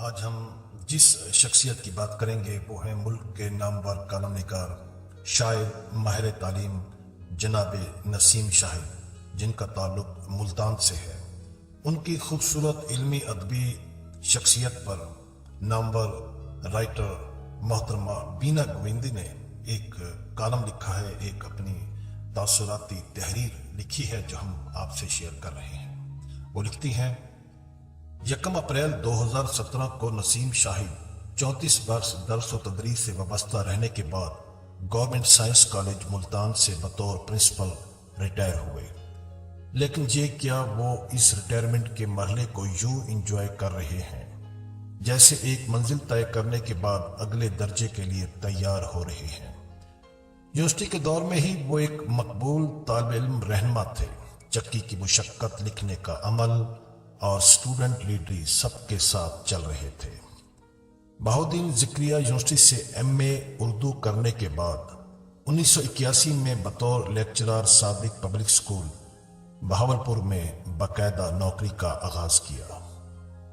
آج ہم جس شخصیت کی بات کریں گے وہ ہیں ملک کے نامور کالم نگار، شاعر، ماہر تعلیم جناب نسیم شاہد، جن کا تعلق ملتان سے ہے۔ ان کی خوبصورت علمی ادبی شخصیت پر نامور رائٹر محترمہ بینا گووندی نے ایک کالم لکھا ہے، ایک اپنی تاثراتی تحریر لکھی ہے جو ہم آپ سے شیئر کر رہے ہیں۔ وہ لکھتی ہیں: 1 اپریل 2017 کو نسیم شاہد 34 برس درس و تدریس سے وابستہ رہنے کے بعد گورنمنٹ سائنس کالج ملتان سے بطور پرنسپل ریٹائر ہوئے۔ لیکن یہ کیا وہ اس ریٹائرمنٹ کے مرحلے کو یوں انجوائے کر رہے ہیں جیسے ایک منزل طے کرنے کے بعد اگلے درجے کے لیے تیار ہو رہے ہیں۔ یونیورسٹی کے دور میں ہی وہ ایک مقبول طالب علم رہنما تھے۔ چکی کی مشقت، لکھنے کا عمل اور اسٹوڈنٹ لیڈری سب کے ساتھ چل رہے تھے۔ بہاؤالدین ذکریہ یونیورسٹی سے MA اردو کرنے کے بعد 1981 میں بطور لیکچرار صادق پبلک اسکول بہاولپور میں باقاعدہ نوکری کا آغاز کیا،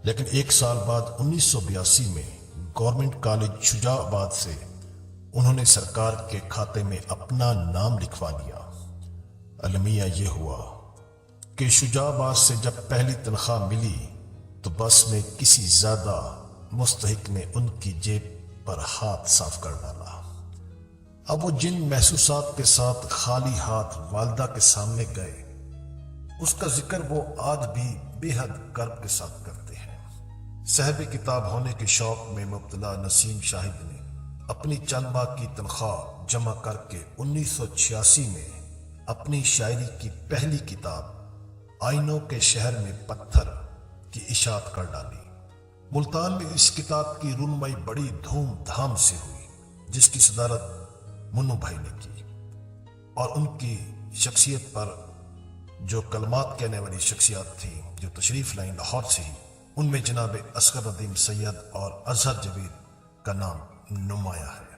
لیکن 1 سال بعد 1982 میں گورنمنٹ کالج شجاع آباد سے انہوں نے سرکار کے کھاتے میں اپنا نام لکھوا لیا۔ المیہ یہ ہوا کہ شجاع آباد سے جب پہلی تنخواہ ملی تو بس میں کسی زیادہ مستحق نے ان کی جیب پر ہاتھ صاف کر ڈالا۔ اب وہ جن محسوسات کے ساتھ خالی ہاتھ والدہ کے سامنے گئے، اس کا ذکر وہ آج بھی بے حد کرب کے ساتھ کرتے ہیں۔ صاحب کتاب ہونے کے شوق میں مبتلا نسیم شاہد نے اپنی چند ماہ کی تنخواہ جمع کر کے 1986 میں اپنی شاعری کی پہلی کتاب آئینوں کے شہر میں پتھر کی اشاعت کر ڈالی۔ ملتان میں اس کتاب کی رونمائی بڑی دھوم دھام سے ہوئی، جس کی صدارت منو بھائی نے کی، اور ان کی شخصیت پر جو کلمات کہنے والی شخصیات تھی جو تشریف لائیں لاہور سے ہی، ان میں جناب اصغر ندیم سید اور اظہر جاوید کا نام نمایاں ہے،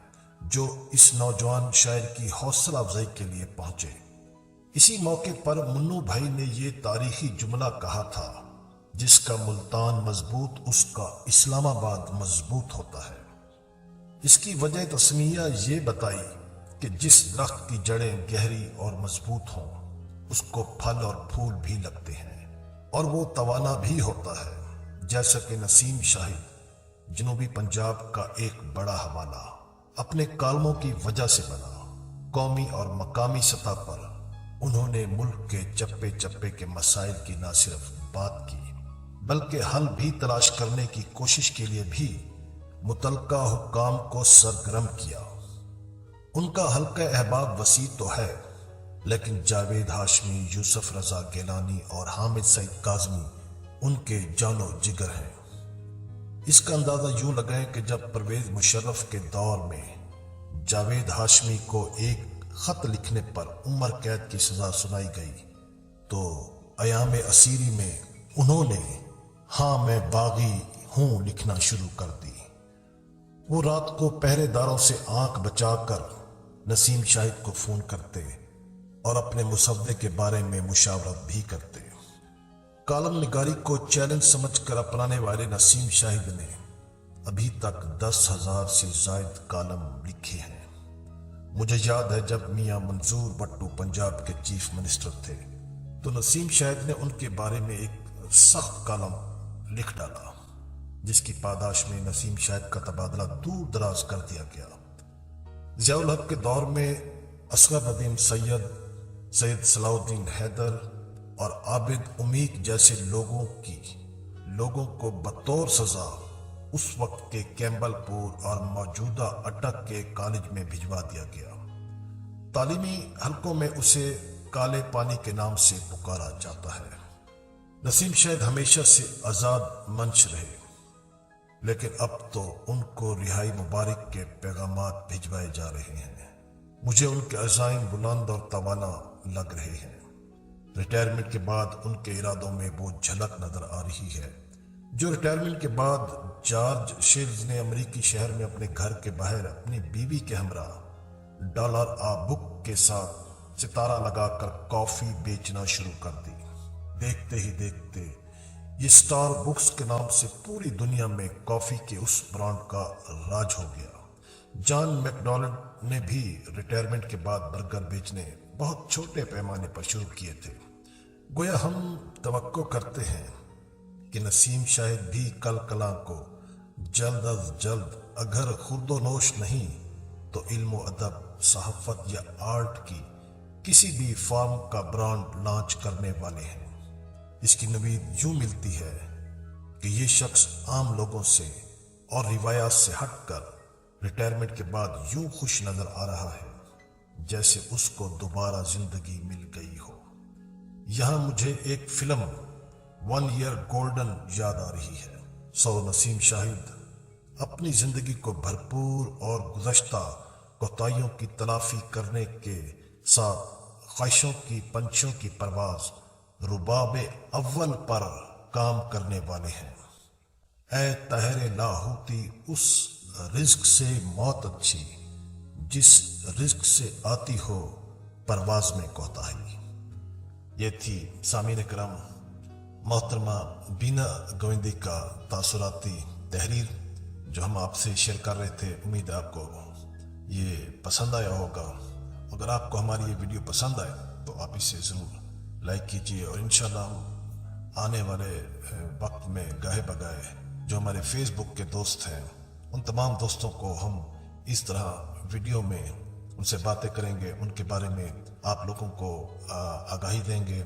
جو اس نوجوان شاعر کی حوصلہ افزائی کے لیے پہنچے۔ اسی موقع پر منو بھائی نے یہ تاریخی جملہ کہا تھا: جس کا ملتان مضبوط اس کا اسلام آباد مضبوط ہوتا ہے۔ اس کی وجہ تسمیہ یہ بتائی کہ جس درخت کی جڑیں گہری اور مضبوط ہوں اس کو پھل اور پھول بھی لگتے ہیں اور وہ توانا بھی ہوتا ہے، جیسا کہ نسیم شاہد جنوبی پنجاب کا ایک بڑا حوالہ اپنے کالموں کی وجہ سے بنا۔ قومی اور مقامی سطح پر انہوں نے ملک کے چپے چپے کے مسائل کی نہ صرف بات کی بلکہ حل بھی تلاش کرنے کی کوشش کے لیے بھی متعلقہ حکام کو سرگرم کیا۔ ان کا حلقہ احباب وسیع تو ہے، لیکن جاوید ہاشمی، یوسف رضا گیلانی اور حامد سعید کاظمی ان کے جان و جگر ہیں۔ اس کا اندازہ یوں لگائیں کہ جب پرویز مشرف کے دور میں جاوید ہاشمی کو ایک خط لکھنے پر عمر قید کی سزا سنائی گئی تو ایام اسیری میں انہوں نے "ہاں میں باغی ہوں" لکھنا شروع کر دی۔ وہ رات کو پہرے داروں سے آنکھ بچا کر نسیم شاہد کو فون کرتے اور اپنے مسودے کے بارے میں مشاورت بھی کرتے۔ کالم نگاری کو چیلنج سمجھ کر اپنانے والے نسیم شاہد نے ابھی تک 10,000 سے زائد کالم لکھے ہیں۔ مجھے یاد ہے جب میاں منظور بٹو پنجاب کے چیف منسٹر تھے تو نسیم شاہد نے ان کے بارے میں ایک سخت کالم لکھ ڈالا، جس کی پاداش میں نسیم شاہد کا تبادلہ دور دراز کر دیا گیا۔ ضیاء الحق کے دور میں اصغر ندیم سید، سید صلاح الدین حیدر اور عابد امید جیسے لوگوں کو بطور سزا اس وقت کے کیمبل پور اور موجودہ اٹک کے کالج میں بھجوا دیا گیا۔ تعلیمی حلقوں میں اسے کالے پانی کے نام سے پکارا جاتا ہے۔ نسیم شاہد ہمیشہ سے آزاد منش رہے، لیکن اب تو ان کو رہائی مبارک کے پیغامات بھجوائے جا رہے ہیں۔ مجھے ان کے عزائم بلند اور توانا لگ رہے ہیں۔ ریٹائرمنٹ کے بعد ان کے ارادوں میں وہ جھلک نظر آ رہی ہے جو ریٹائرمنٹ کے بعد جارج شیلز نے امریکی شہر میں اپنے گھر کے باہر اپنی بیوی کے ہمراہ ڈالر آ بک کے ساتھ ستارہ لگا کر کافی بیچنا شروع کر دی۔ دیکھتے ہی دیکھتے یہ اسٹار بکس کے نام سے پوری دنیا میں کافی کے اس برانڈ کا راج ہو گیا۔ جان میکڈونلڈ نے بھی ریٹائرمنٹ کے بعد برگر بیچنے بہت چھوٹے پیمانے پر شروع کیے تھے۔ گویا ہم توقع کرتے ہیں کہ نسیم شاہد بھی کل کلاں کو جلد از جلد اگر خورد و نوش نہیں تو علم و ادب، صحافت یا آرٹ کی کسی بھی فارم کا برانڈ لانچ کرنے والے ہیں۔ اس کی نوید یوں ملتی ہے کہ یہ شخص عام لوگوں سے اور روایات سے ہٹ کر ریٹائرمنٹ کے بعد یوں خوش نظر آ رہا ہے جیسے اس کو دوبارہ زندگی مل گئی ہو۔ یہاں مجھے ایک فلم 1 year گولڈن یاد آ رہی ہے۔ نسیم شاہد اپنی زندگی کو بھرپور اور گزشتہ کوتاہیوں کی تلافی کرنے کے ساتھ خواہشوں کی پنچھیوں کی پرواز رباب اول پر کام کرنے والے ہیں۔ اے طاہر لاہوتی، اس رزق سے موت اچھی جس رزق سے آتی ہو پرواز میں کوتاہی۔ یہ تھی سامعین کرام محترمہ بینا گووندی کا تاثراتی تحریر جو ہم آپ سے شیئر کر رہے تھے۔ امید ہے آپ کو یہ پسند آیا ہوگا۔ اگر آپ کو ہماری یہ ویڈیو پسند آئے تو آپ اسے ضرور لائک کیجیے، اور انشاءاللہ ہم آنے والے وقت میں گاہے بگاہے جو ہمارے فیس بک کے دوست ہیں ان تمام دوستوں کو ہم اس طرح ویڈیو میں ان سے باتیں کریں گے، ان کے بارے میں آپ لوگوں کو آگاہی دیں گے۔